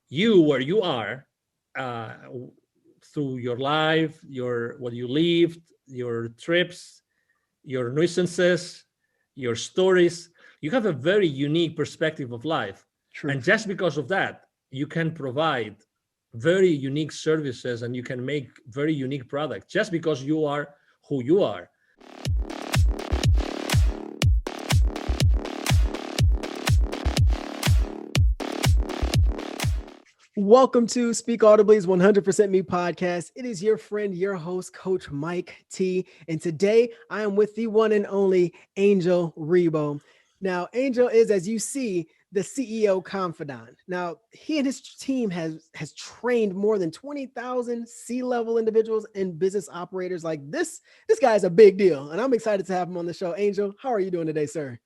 you where you are, uh, through your life, what you lived, your trips, your nuisances, your stories. You have a very unique perspective of life. And Truth. just because of that, you can provide very unique services and you can make very unique products just because you are who you are. Welcome to Speak Audibly's 100% Me podcast. It is your friend, your host, Coach Mike T. And today I am with the one and only Angel RIBO. Now, Angel is, as you see, the CEO Confidant. Now, he and his team has trained more than 20,000 C-level individuals and business operators. Like this guy is a big deal. And I'm excited to have him on the show. Angel, how are you doing today, sir?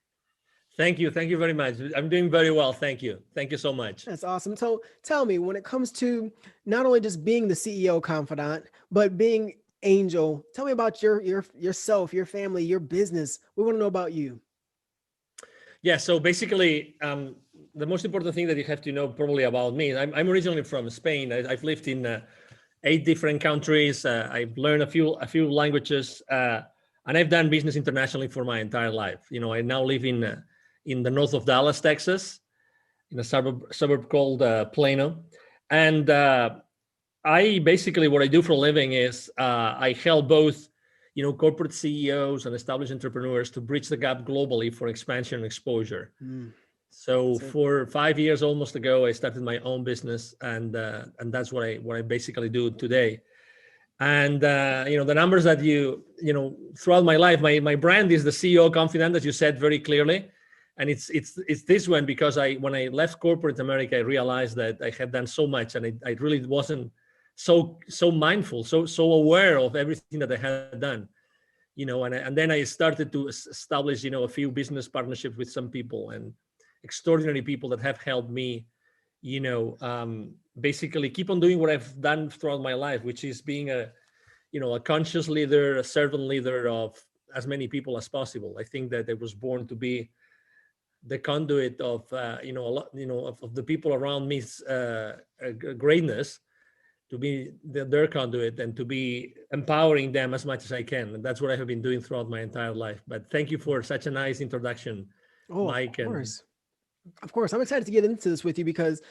Thank you. Thank you very much. I'm doing very well. Thank you. Thank you so much. That's awesome. So tell me, when it comes to not only just being the CEO Confidant, but being Angel, tell me about yourself, your family, your business. We want to know about you. Yeah. So basically, the most important thing that you have to know probably about me, I'm originally from Spain. I've lived in 8 different countries. I've learned a few languages, and I've done business internationally for my entire life. You know, I now live in the north of Dallas, Texas, in a suburb called Plano. And I basically, what I do for a living is I help both, corporate CEOs and established entrepreneurs to bridge the gap globally for expansion and exposure. So for 5 years almost ago, I started my own business, and that's what I basically do today. And the numbers that throughout my life, my brand is the CEO Confidant, as you said very clearly. And it's this one because when I left corporate America, I realized that I had done so much, and I really wasn't so mindful, so aware of everything that I had done, and then I started to establish a few business partnerships with some people and extraordinary people that have helped me, basically keep on doing what I've done throughout my life, which is being a conscious leader, a servant leader of as many people as possible. I think that I was born to be the conduit of a lot of the people around me's greatness, to be their conduit and to be empowering them as much as I can. And that's what I have been doing throughout my entire life. But thank you for such a nice introduction, Mike. Of course, I'm excited to get into this with you because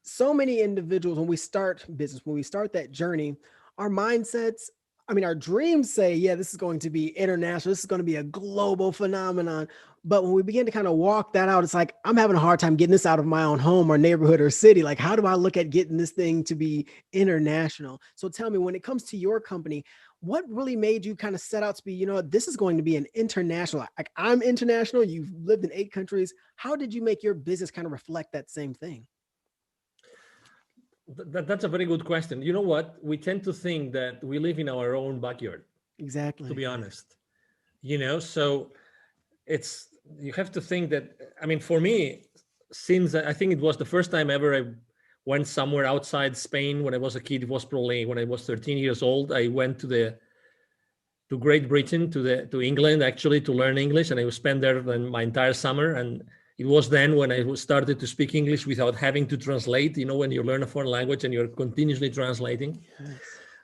so many individuals, when we start business, when we start that journey, our mindsets, our dreams say, yeah, this is going to be international. This is going to be a global phenomenon. But when we begin to kind of walk that out, it's like, I'm having a hard time getting this out of my own home or neighborhood or city. Like, how do I look at getting this thing to be international? So tell me, when it comes to your company, what really made you kind of set out to be, this is going to be an international, like I'm international, you've lived in 8 countries. How did you make your business kind of reflect that same thing? That's a very good question. You know what? We tend to think that we live in our own backyard. Exactly. To be honest, so you have to think that, for me, since I think it was the first time ever I went somewhere outside Spain when I was a kid. It was probably when I was 13 years old. I went to Great Britain, to England, actually, to learn English, and I spent there my entire summer. And it was then when I started to speak English without having to translate, when you learn a foreign language and you're continuously translating. Yes.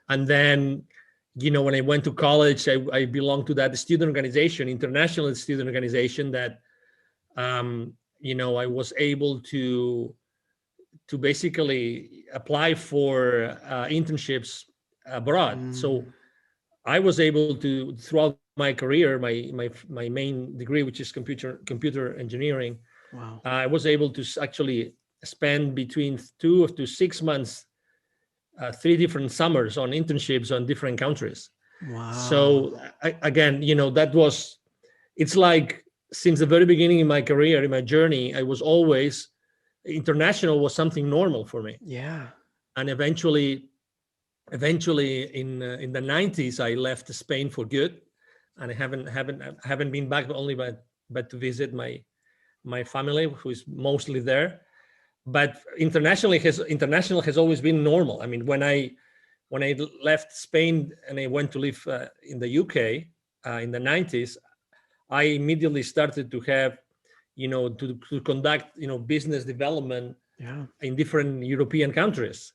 And then, when I went to college, I belonged to that student organization, international student organization, that, I was able to basically apply for internships abroad. So I was able to, throughout my career, my main degree, which is computer engineering. Wow. I was able to actually spend between 2 to 6 months, 3 different summers on internships on different countries. Wow. So again, it's like since the very beginning in my career, in my journey, I was always, international was something normal for me. Yeah. And eventually in the 90s, I left Spain for good, and I haven't been back, only but to visit my family, who is mostly there. But international has always been normal. When I left Spain and I went to live in the UK in the 90s, I immediately started to have, to conduct, business development Yeah. in different European countries.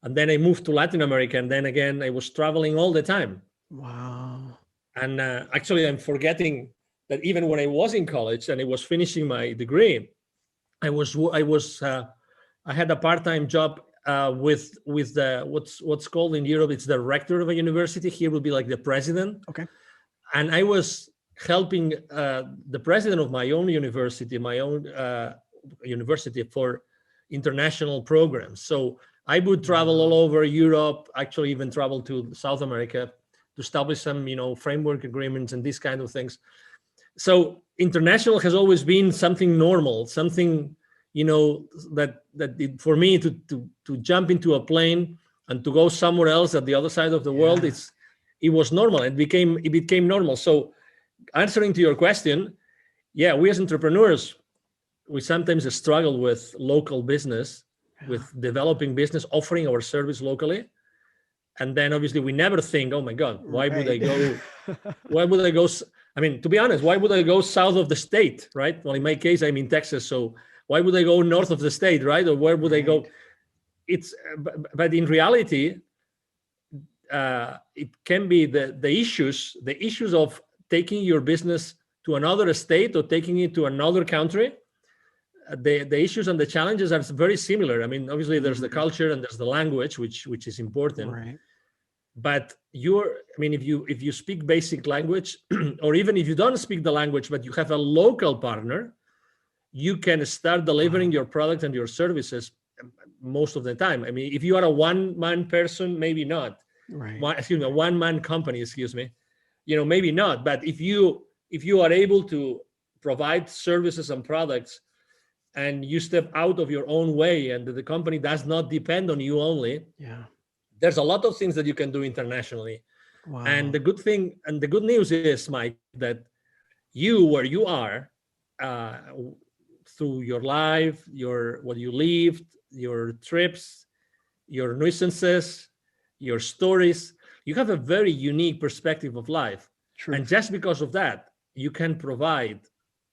And then I moved to Latin America, and then again, I was traveling all the time. Wow. And actually, I'm forgetting that even when I was in college and I was finishing my degree, I had a part-time job with the what's called in Europe, it's the rector of a university. Here would be like the president. Okay. And I was helping the president of my own university, university for international programs. So I would travel all over Europe, actually even travel to South America to establish some, framework agreements and these kind of things. So international has always been something normal, something, for me to jump into a plane and to go somewhere else at the other side of the world, it was normal. It became normal. So answering to your question, yeah, we as entrepreneurs, we sometimes struggle with local business, with developing business, offering our service locally. And then obviously we never think, oh my God, why would I go? Why would I go? I mean, to be honest, why would I go south of the state, right? Well, in my case, I'm in Texas. So why would I go north of the state, right? Or where would I go? But in reality, it can be the issues of taking your business to another state or taking it to another country. The issues and the challenges are very similar. I mean, obviously there's the culture and there's the language, which is important. Right. But if you speak basic language, or even if you don't speak the language, but you have a local partner, you can start delivering your product and your services most of the time. I mean, if you are a one-man person, maybe not. Right. A one-man company, maybe not. But if you are able to provide services and products, and you step out of your own way, and the company does not depend on you only, there's a lot of things that you can do internationally. Wow. And the good thing and the good news is, Mike, that where you are, through your life, what you lived, your trips, your nuisances, your stories, you have a very unique perspective of life. True. And just because of that, you can provide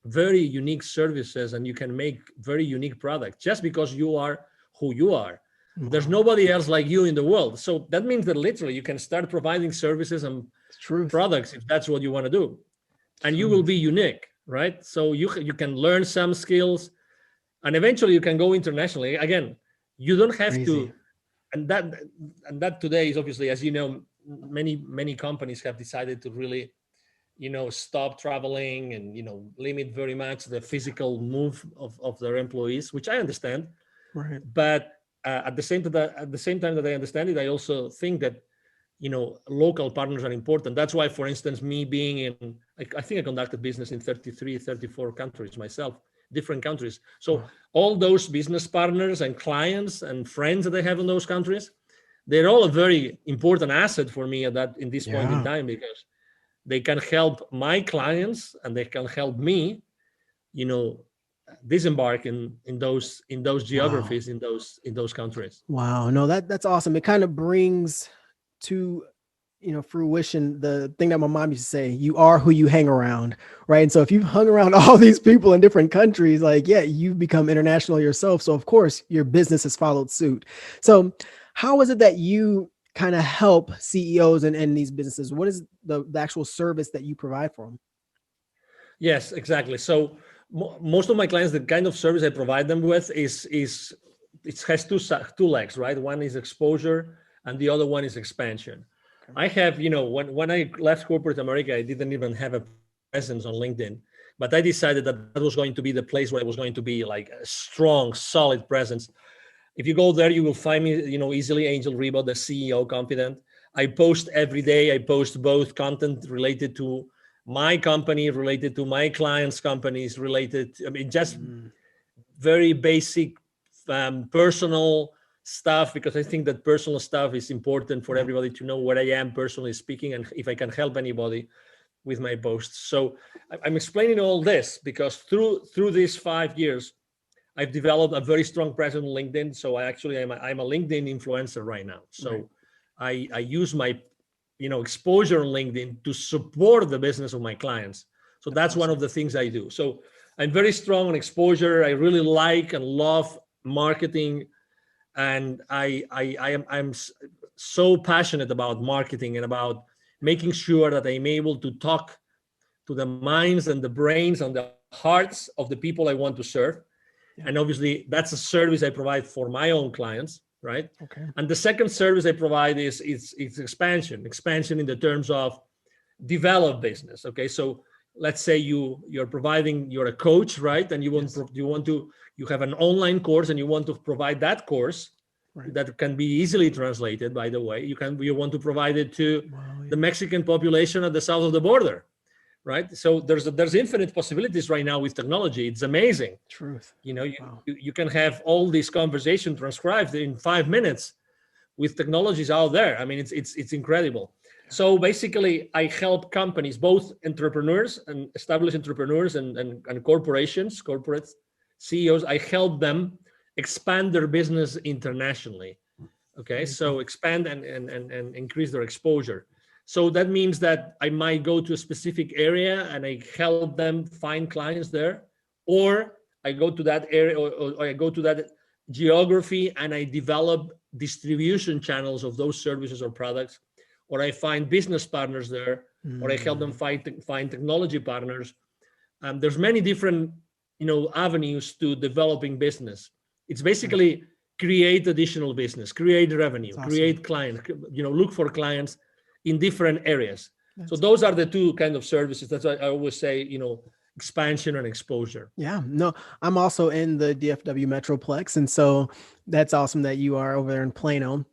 very unique services and you can make very unique products just because you are who you are. There's nobody else like you in the world. So that means that literally you can start providing services and products if that's what you want to do. And you will be unique, right? So you can learn some skills and eventually you can go internationally. Again, you don't have to, and that today is obviously, as you know, many companies have decided to really stop traveling and limit very much the physical move of their employees, which I understand. Right. But at the same time that I understand it, I also think that local partners are important. That's why, for instance, me being in, I think I conducted business in 33, 34 countries myself, different countries. So all those business partners and clients and friends that I have in those countries, they're all a very important asset for me in this point in time, because they can help my clients and they can help me, disembark in those geographies, in those countries. Wow. No, that's awesome. It kind of brings to fruition the thing that my mom used to say: you are who you hang around, right? And so if you've hung around all these people in different countries, you've become international yourself. So of course your business has followed suit. So how is it that you kind of help CEOs and these businesses? What is the actual service that you provide for them? Yes, exactly. So most of my clients, the kind of service I provide them with it has two legs, right? One is exposure and the other one is expansion. Okay. I have, when I left corporate America, I didn't even have a presence on LinkedIn, but I decided that was going to be the place where I was going to be like a strong, solid presence. If you go there, you will find me, easily, Angel RIBO, the CEO Confidant. I post every day. I post both content related to my company, related to my clients' companies, just very basic, personal stuff, because I think that personal stuff is important for everybody to know where I am personally speaking, and if I can help anybody with my posts. So I'm explaining all this because through these 5 years, I've developed a very strong presence on LinkedIn. So I'm a LinkedIn influencer right now. So I use my exposure on LinkedIn to support the business of my clients. So that's one of the things I do. So I'm very strong on exposure. I really like and love marketing, and I'm so passionate about marketing and about making sure that I'm able to talk to the minds and the brains and the hearts of the people I want to serve. Yeah. And obviously, that's a service I provide for my own clients, right? Okay. And the second service I provide is expansion in the terms of develop business. Okay, so let's say you're a coach, right? And Yes. you have an online course and you want to provide that course Right. that can be easily translated. By the way, you want to provide it to Wow, the yeah. Mexican population at the south of the border, right? So there's infinite possibilities right now with technology. It's amazing. Truth. You know, Wow. you can have all these conversations transcribed in 5 minutes with technologies out there. I mean, it's incredible. Yeah. So basically, I help companies, both entrepreneurs and established entrepreneurs and corporations, corporate CEOs. I help them expand their business internationally. Okay, so expand and increase their exposure. So that means that I might go to a specific area and I help them find clients there, or I go to that area or I go to that geography and I develop distribution channels of those services or products, or I find business partners there, or I help them find technology partners. There's many different avenues to developing business. It's basically create additional business, create revenue, That's create awesome. clients, look for clients in different areas. So That's those are the two kind of services. That's why I always say, expansion and exposure. Yeah, no, I'm also in the DFW Metroplex. And so that's awesome that you are over there in Plano.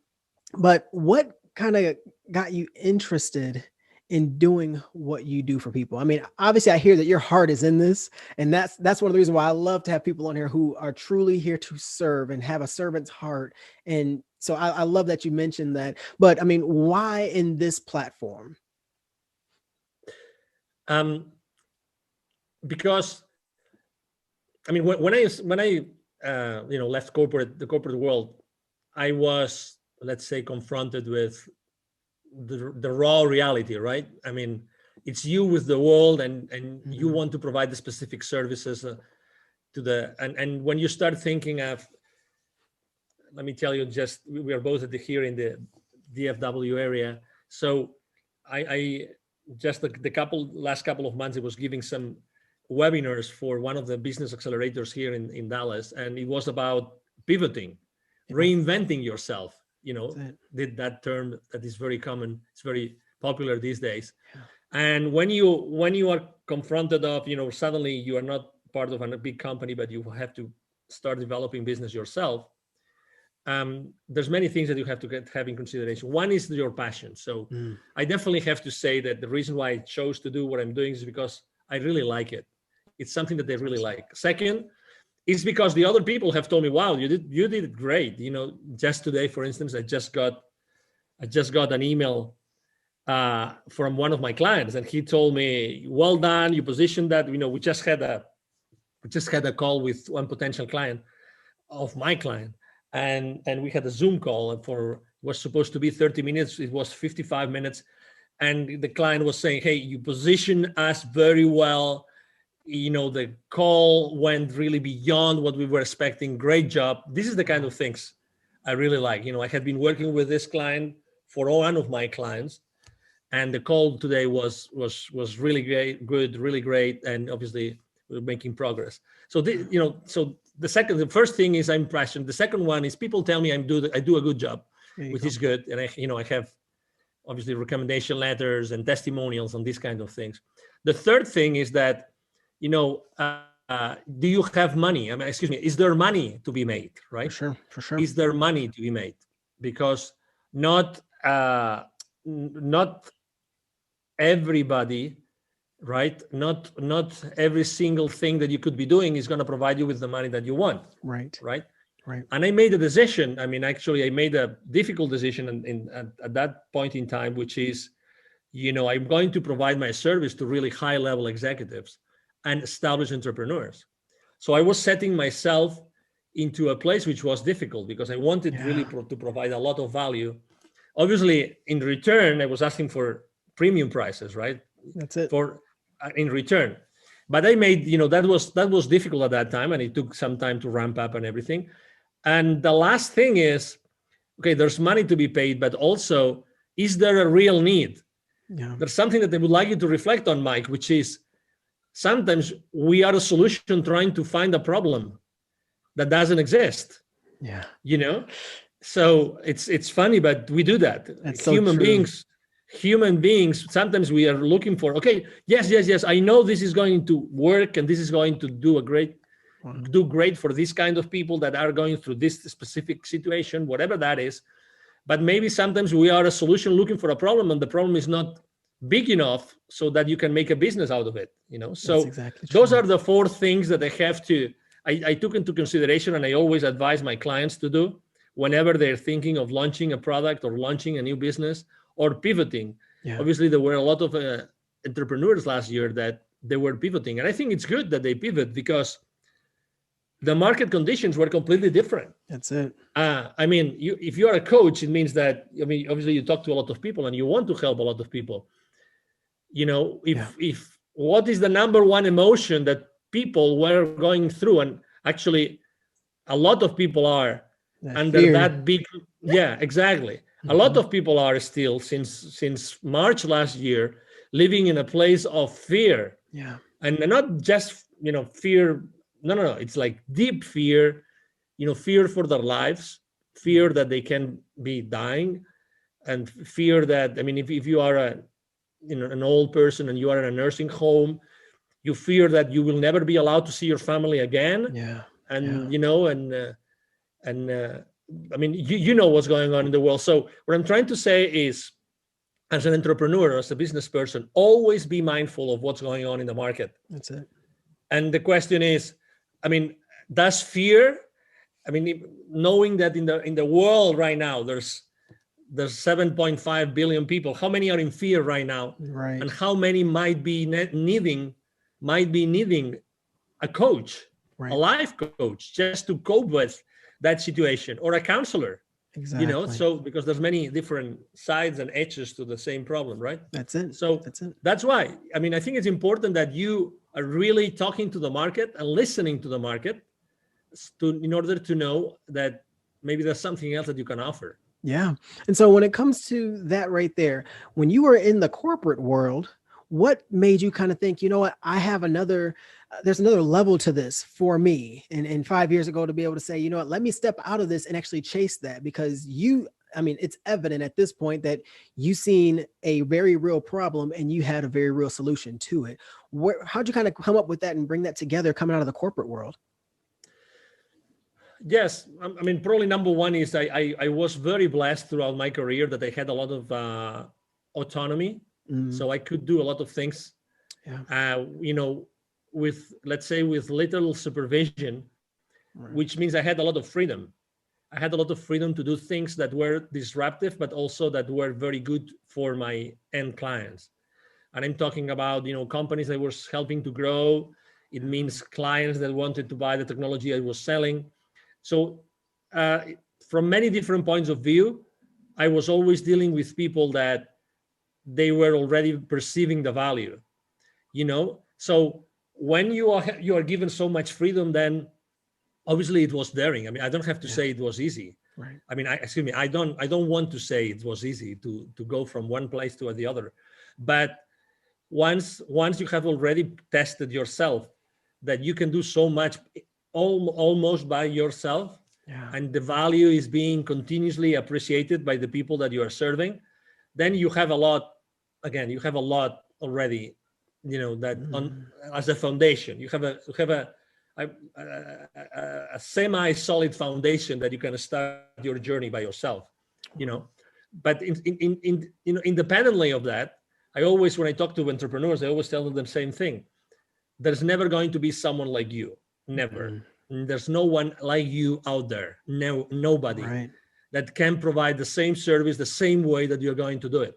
But what kind of got you interested in doing what you do for people? I mean, obviously I hear that your heart is in this, and that's one of the reasons why I love to have people on here who are truly here to serve and have a servant's heart. And so I love that you mentioned that. But I mean, why in this platform? Because I mean, when I left the corporate world, I was, let's say, confronted with the raw reality, right? I mean, it's you with the world, and you want to provide the specific services and when you start thinking of, let me tell you, just we are both here in the DFW area, so I just the last couple of months I was giving some webinars for one of the business accelerators here in Dallas, and it was about pivoting, reinventing yourself. Did that term that is very common. It's very popular these days. Yeah. And when you are confronted of, suddenly you are not part of a big company, but you have to start developing business yourself. There's many things that you have to have in consideration. One is your passion. So I definitely have to say that the reason why I chose to do what I'm doing is because I really like it. It's something that they really like. Second, is because the other people have told me, wow, you did it great. Just today, for instance, I just got an email from one of my clients, and he told me, well done, you positioned that. We just had a call with one potential client of my client, and we had a Zoom call it was supposed to be 30 minutes. It was 55 minutes. And the client was saying, hey, you positioned us very well. The call went really beyond what we were expecting. Great job. This is the kind of things I really like. I had been working with this client for one of my clients, and the call today was really really great, and obviously we're making progress. So the first thing is I'm passionate. The second one is people tell me I do a good job, which is good, and I have obviously recommendation letters and testimonials and these kind of things. The third thing is that, do you have money? Is there money to be made, right? For sure. Is there money to be made? Because not everybody, right? Not every single thing that you could be doing is going to provide you with the money that you want. Right. And I made a decision. I mean, actually, I made a difficult decision at that point in time, which is, I'm going to provide my service to really high-level executives and established entrepreneurs. So I was setting myself into a place which was difficult because I wanted really to provide a lot of value. Obviously, in return, I was asking for premium prices, right? That's it. In return. But I made, that was difficult at that time, and it took some time to ramp up and everything. And the last thing is, okay, there's money to be paid, but also, is there a real need? Yeah. There's something that I would like you to reflect on, Mike, which is sometimes we are a solution trying to find a problem that doesn't exist, Yeah. you know? So it's funny, but we do that. That's so true. Human beings, sometimes we are looking for, okay, yes, I know this is going to work and this is going to do great for this kind of people that are going through this specific situation, whatever that is. But maybe sometimes we are a solution looking for a problem, and the problem is not big enough so that you can make a business out of it, you know? So exactly those are the 4 things that I took into consideration, and I always advise my clients to do whenever they're thinking of launching a product or launching a new business or pivoting. Yeah. Obviously, there were a lot of entrepreneurs last year that they were pivoting. And I think it's good that they pivot because the market conditions were completely different. That's it. I mean, if you are a coach, it means that, I mean, obviously you talk to a lot of people and you want to help a lot of people. You know, if what is the number one emotion that people were going through, and actually a lot of people are under fear. that big, yeah, exactly. A lot of people are still, since March last year, living in a place of fear. Yeah. And not just, you know, fear. No. It's like deep fear, you know, fear for their lives, fear that they can be dying, and fear that, I mean, if you are an old person and you are in a nursing home, you fear that you will never be allowed to see your family again. Yeah. And, you know, I mean, you know what's going on in the world. So what I'm trying to say is, as an entrepreneur, as a business person, always be mindful of what's going on in the market. That's it. And the question is, I mean, does fear, I mean, knowing that in the world right now, there's 7.5 billion people, how many are in fear right now? Right. And how many might be needing a coach, right. a life coach, just to cope with that situation, or a counselor? Exactly. You know, so because there's many different sides and edges to the same problem, right? That's it. So that's why, I mean, I think it's important that you are really talking to the market and listening to the market in order to know that maybe there's something else that you can offer. Yeah. And so when it comes to that right there, when you were in the corporate world, what made you kind of think, you know what, I have there's another level to this for me. And 5 years ago, to be able to say, you know what, let me step out of this and actually chase that, because I mean, it's evident at this point that you've seen a very real problem and you had a very real solution to it. How'd you kind of come up with that and bring that together coming out of the corporate world? Yes, I mean, probably number one is I was very blessed throughout my career that I had a lot of autonomy. So I could do a lot of things, you know, with, let's say, with little supervision, which means I had a lot of freedom. I had a lot of freedom to do things that were disruptive, but also that were very good for my end clients. And I'm talking about, you know, companies I was helping to grow. It means clients that wanted to buy the technology I was selling. So from many different points of view, I was always dealing with people that they were already perceiving the value, you know? So when you are given so much freedom, then obviously it was daring. I mean, I don't have to say it was easy. Right. I mean, I don't want to say it was easy to go from one place to the other. But once you have already tested yourself that you can do so much almost by yourself, and the value is being continuously appreciated by the people that you are serving, then you have a lot already, you know, that as a foundation. You have a semi-solid foundation that you can start your journey by yourself, you know. But independently of that, I always, when I talk to entrepreneurs, I always tell them the same thing. There's never going to be someone like you. Never. There's no one like you out there. No, nobody that can provide the same service the same way that you're going to do it.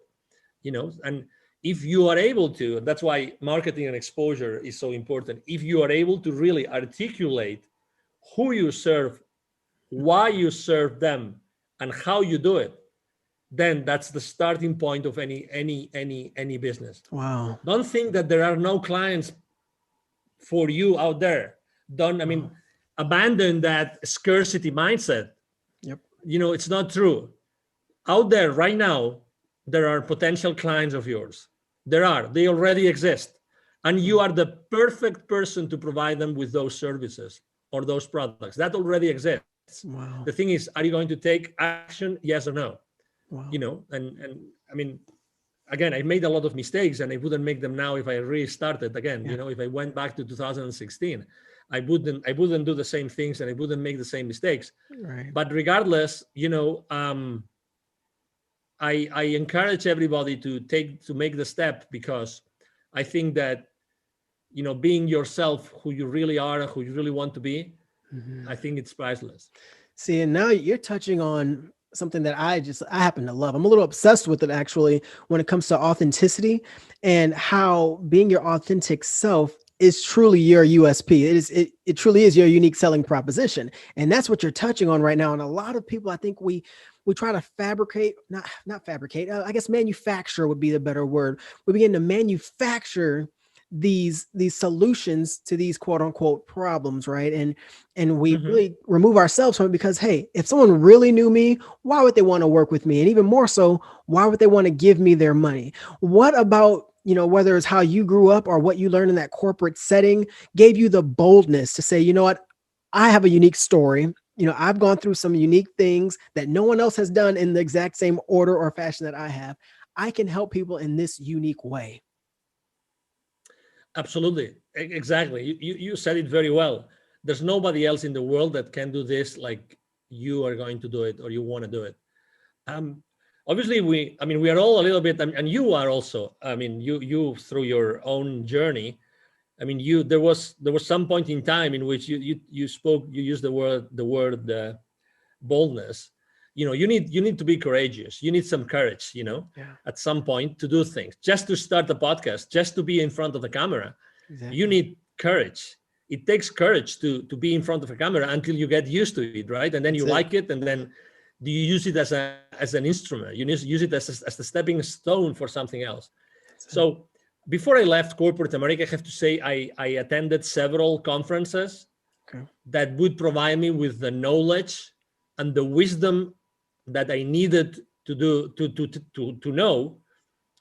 You know, and if you are able to, that's why marketing and exposure is so important. If you are able to really articulate who you serve, why you serve them, and how you do it, then that's the starting point of any business. Wow. Don't think that there are no clients for you out there. I mean, abandon that scarcity mindset. Yep. It's not true. Out there right now, there are potential clients of yours. They already exist. And you are the perfect person to provide them with those services or those products. That already exists. Wow. The thing is, are you going to take action? Yes or no? Wow. And I mean, again, I made a lot of mistakes and I wouldn't make them now if I restarted again. Yeah. If I went back to 2016, I wouldn't do the same things and I wouldn't make the same mistakes. Right. But regardless, I encourage everybody to make the step, because I think that, being yourself, who you really are and who you really want to be, I think it's priceless. See, and now you're touching on something that I happen to love. I'm a little obsessed with it, actually, when it comes to authenticity and how being your authentic self is truly your USP. It truly is your unique selling proposition. And that's what you're touching on right now. And a lot of people, I think we try to fabricate, not fabricate, I guess manufacture would be the better word. We begin to manufacture these solutions to these quote unquote problems, right? And we really remove ourselves from it, because hey, if someone really knew me, why would they want to work with me? And even more so, why would they want to give me their money? What about, whether it's how you grew up or what you learned in that corporate setting gave you the boldness to say, you know what, I have a unique story. I've gone through some unique things that no one else has done in the exact same order or fashion that I have. I can help people in this unique way. Absolutely. Exactly. You said it very well. There's nobody else in the world that can do this like you are going to do it, or you want to do it. Obviously, we are all a little bit, and you are also, you through your own journey. There was some point in time in which you used the word boldness. You need to be courageous. You need some courage, at some point, to do things. Just to start a podcast, just to be in front of the camera. Exactly. You need courage. It takes courage to be in front of a camera until you get used to it, right? And then you like it, and then do you use it as an instrument? You use it as the stepping stone for something else. So before I left corporate America, I have to say I attended several conferences that would provide me with the knowledge and the wisdom that I needed to know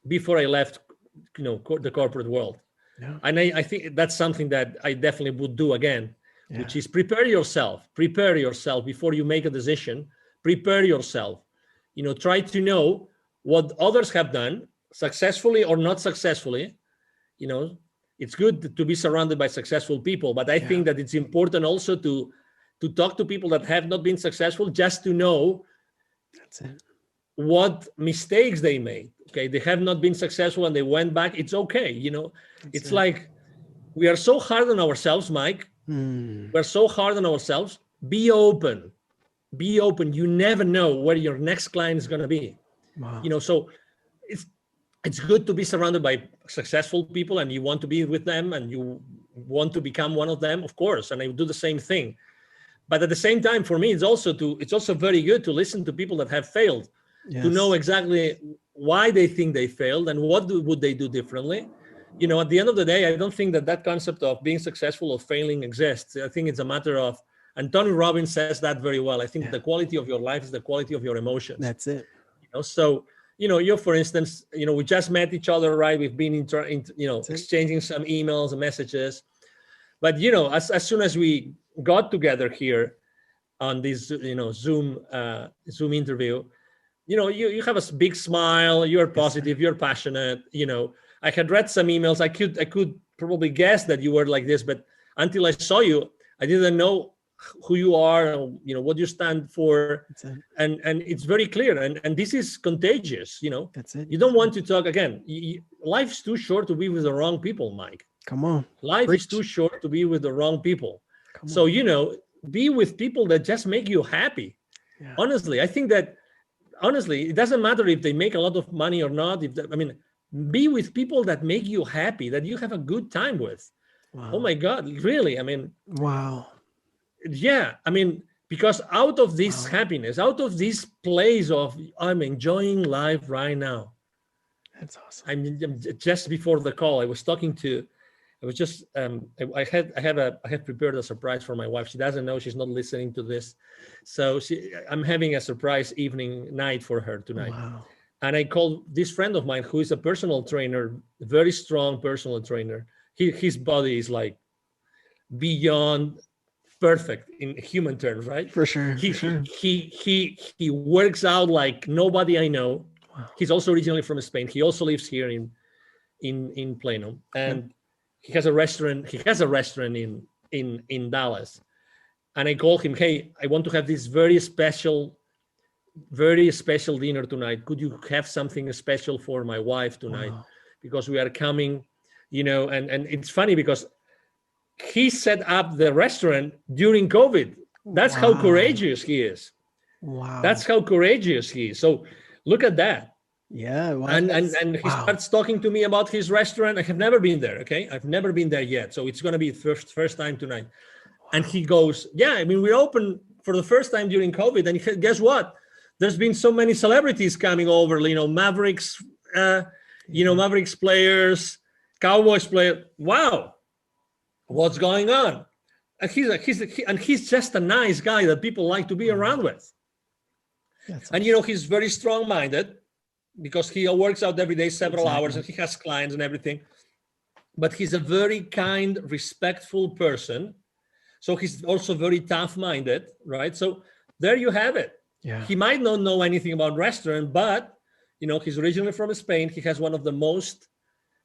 before I left, the corporate world. Yeah. And I think that's something that I definitely would do again, which is prepare yourself before you make a decision. Prepare yourself, try to know what others have done successfully or not successfully. It's good to be surrounded by successful people, but I think that it's important also to talk to people that have not been successful, just to know what mistakes they made. Okay, they have not been successful and they went back. It's okay. It's like we are so hard on ourselves, Mike. We're so hard on ourselves. Be open. You never know where your next client is going to be. Wow. So it's good to be surrounded by successful people, and you want to be with them and you want to become one of them, of course. And I do the same thing. But at the same time, for me, it's also very good to listen to people that have failed, to know exactly why they think they failed and what would they do differently. At the end of the day, I don't think that concept of being successful or failing exists. I think it's a matter of, and Tony Robbins says that very well. I think the quality of your life is the quality of your emotions. That's it. So, you, for instance, we just met each other, right? We've been exchanging some emails and messages. But, as soon as we got together here on this, Zoom interview, you have a big smile, you're positive, you're passionate. I had read some emails. I could probably guess that you were like this, but until I saw you, I didn't know who you are, what you stand for. And it's very clear. And this is contagious, That's it. You don't want to talk again. Life's too short to be with the wrong people, Mike. Come on. Life is too short to be with the wrong people. So, be with people that just make you happy. Yeah. Honestly, I think that, it doesn't matter if they make a lot of money or not. Be with people that make you happy, that you have a good time with. Wow. Oh my God, really? Wow. Yeah. Because out of this happiness, out of this place of, I'm enjoying life right now. That's awesome. Just before the call, I was talking to I was just I have prepared a surprise for my wife. She doesn't know, she's not listening to this, so I'm having a surprise night for her tonight. Wow. And I called this friend of mine who is a personal trainer, very strong personal trainer. His body is like beyond perfect in human terms, right? For sure. He works out like nobody I know. Wow. He's also originally from Spain. He also lives here in Plano, and he has a restaurant. He has a restaurant in Dallas. And I called him, hey, I want to have this very special dinner tonight. Could you have something special for my wife tonight? Wow. Because we are coming, and it's funny because he set up the restaurant during COVID. That's how courageous he is. Wow. That's how courageous he is. So look at that. Yeah. Well, and he starts talking to me about his restaurant. I have never been there. Okay. I've never been there yet. So it's going to be first time tonight. Wow. And he goes, yeah, I mean, we're open for the first time during COVID. And guess what? There's been so many celebrities coming over, Mavericks, Mavericks players, Cowboys players. Wow. What's going on? And he's just a nice guy that people like to be around with. That's and awesome. He's very strong-minded because he works out every day several hours and he has clients and everything. But he's a very kind, respectful person. So he's also very tough-minded, right? So there you have it. Yeah. He might not know anything about restaurant, but he's originally from Spain. He has one of the most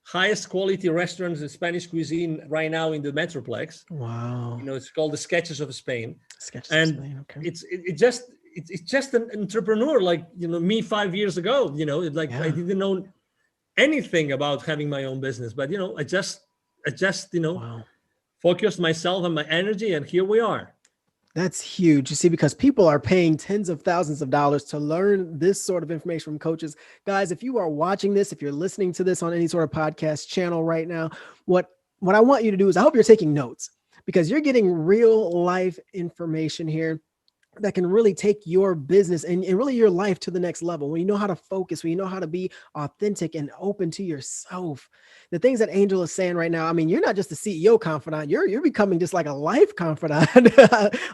highest quality restaurants in Spanish cuisine right now in the Metroplex. Wow. It's called the Sketches of Spain. Sketches of Spain. Okay. It's just an entrepreneur like me 5 years ago. I didn't know anything about having my own business, but I just focused myself and my energy, and here we are. That's huge. You see, because people are paying tens of thousands of dollars to learn this sort of information from coaches. Guys, if you are watching this, if you're listening to this on any sort of podcast channel right now, what I want you to do is I hope you're taking notes, because you're getting real life information here that can really take your business and really your life to the next level. When you know how to focus, when you know how to be authentic and open to yourself. The things that Angel is saying right now, I mean, you're not just a CEO confidant, you're becoming just like a life confidant.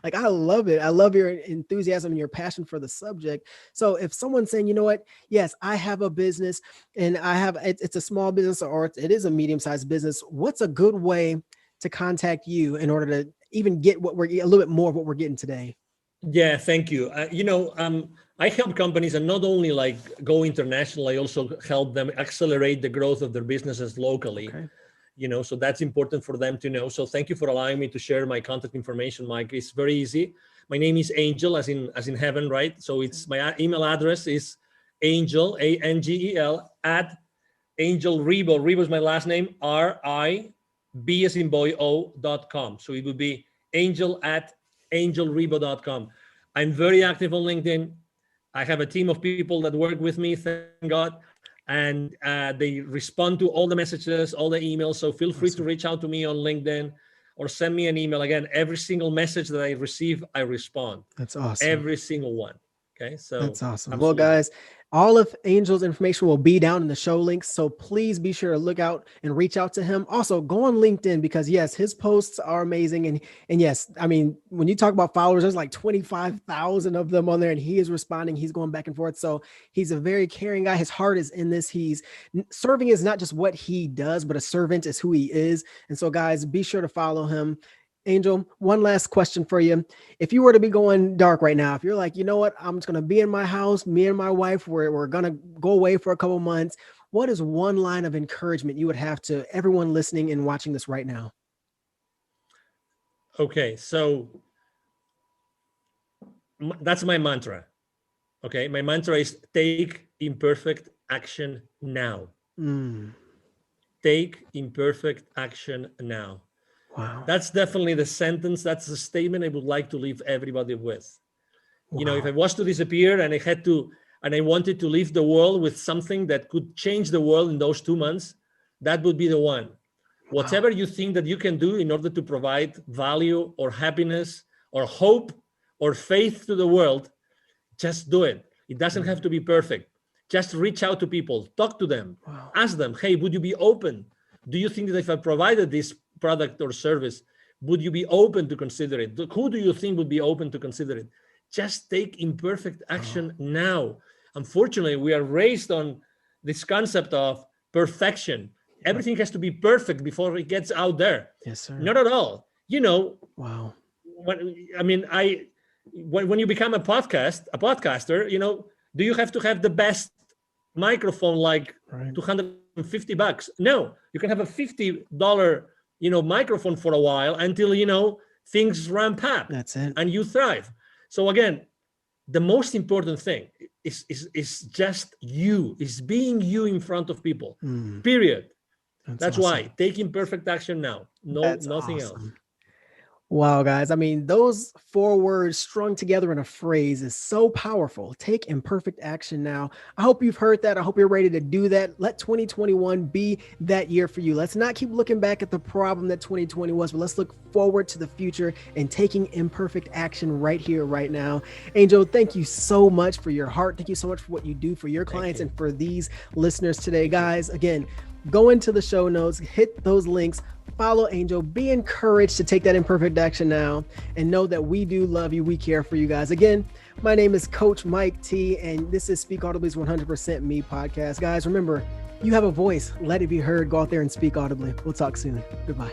Like, I love it. I love your enthusiasm and your passion for the subject. So if someone's saying, you know what, yes, I have a business and it's a small business or it is a medium-sized business, what's a good way to contact you in order to even get a little bit more of what we're getting today? Yeah, thank you. I help companies, and not only like go international, I also help them accelerate the growth of their businesses locally. Okay. So that's important for them to know. So thank you for allowing me to share my contact information, Mike. It's very easy. My name is Angel, as in heaven, right? So it's my email address is Angel, ANGEL, at Angel RIBO. RIBO is my last name, RIB as in boy, O.com. So it would be Angel at angelribo.com. I'm very active on LinkedIn. I have a team of people that work with me, thank God, and they respond to all the messages, all the emails. So feel free to reach out to me on LinkedIn or send me an email. Again, every single message that I receive, I respond. That's awesome. Every single one. Okay, so that's awesome. Absolutely. Well, guys, all of Angel's information will be down in the show links. So please be sure to look out and reach out to him. Also, go on LinkedIn, because yes, his posts are amazing. And yes, I mean, when you talk about followers, there's like 25,000 of them on there, and he is responding. He's going back and forth. So he's a very caring guy. His heart is in this. Serving is not just what he does, but a servant is who he is. And so guys, be sure to follow him. Angel, one last question for you. If you were to be going dark right now, if you're like, you know what, I'm just going to be in my house, me and my wife, we're going to go away for a couple months, what is one line of encouragement you would have to everyone listening and watching this right now? Okay, so that's my mantra. Okay, my mantra is take imperfect action now. Take imperfect action now. Wow. That's definitely the sentence. That's the statement I would like to leave everybody with. Wow. If I was to disappear and I wanted to leave the world with something that could change the world in those 2 months, that would be the one. Wow. Whatever you think that you can do in order to provide value or happiness or hope or faith to the world, just do it. It doesn't have to be perfect. Just reach out to people, talk to them, ask them, hey, would you be open? Do you think that if I provided this product or service, would you be open to consider it? Who do you think would be open to consider it? Just take imperfect action now. Unfortunately, we are raised on this concept of perfection. Everything has to be perfect before it gets out there. Yes, sir. Not at all. Wow. When you become a podcaster, do you have to have the best microphone, like Right. $250? No, you can have a $50, microphone for a while until, things ramp up. That's it. And you thrive. So again, the most important thing is just you, is being you in front of people, period. That's awesome. why taking perfect action now, nothing awesome. else. Wow, guys. I mean, those 4 words strung together in a phrase is so powerful. Take imperfect action now. I hope you've heard that. I hope you're ready to do that. Let 2021 be that year for you. Let's not keep looking back at the problem that 2020 was, but let's look forward to the future and taking imperfect action right here, right now. Angel, thank you so much for your heart. Thank you so much for what you do for your clients and for these listeners today. Guys, again, go into the show notes, hit those links, follow Angel, be encouraged to take that imperfect action now, and know that we do love you. We care for you guys. Again, my name is Coach Mike T, and this is Speak Audibly's 100% Me podcast. Guys, remember, you have a voice. Let it be heard. Go out there and speak audibly. We'll talk soon. Goodbye.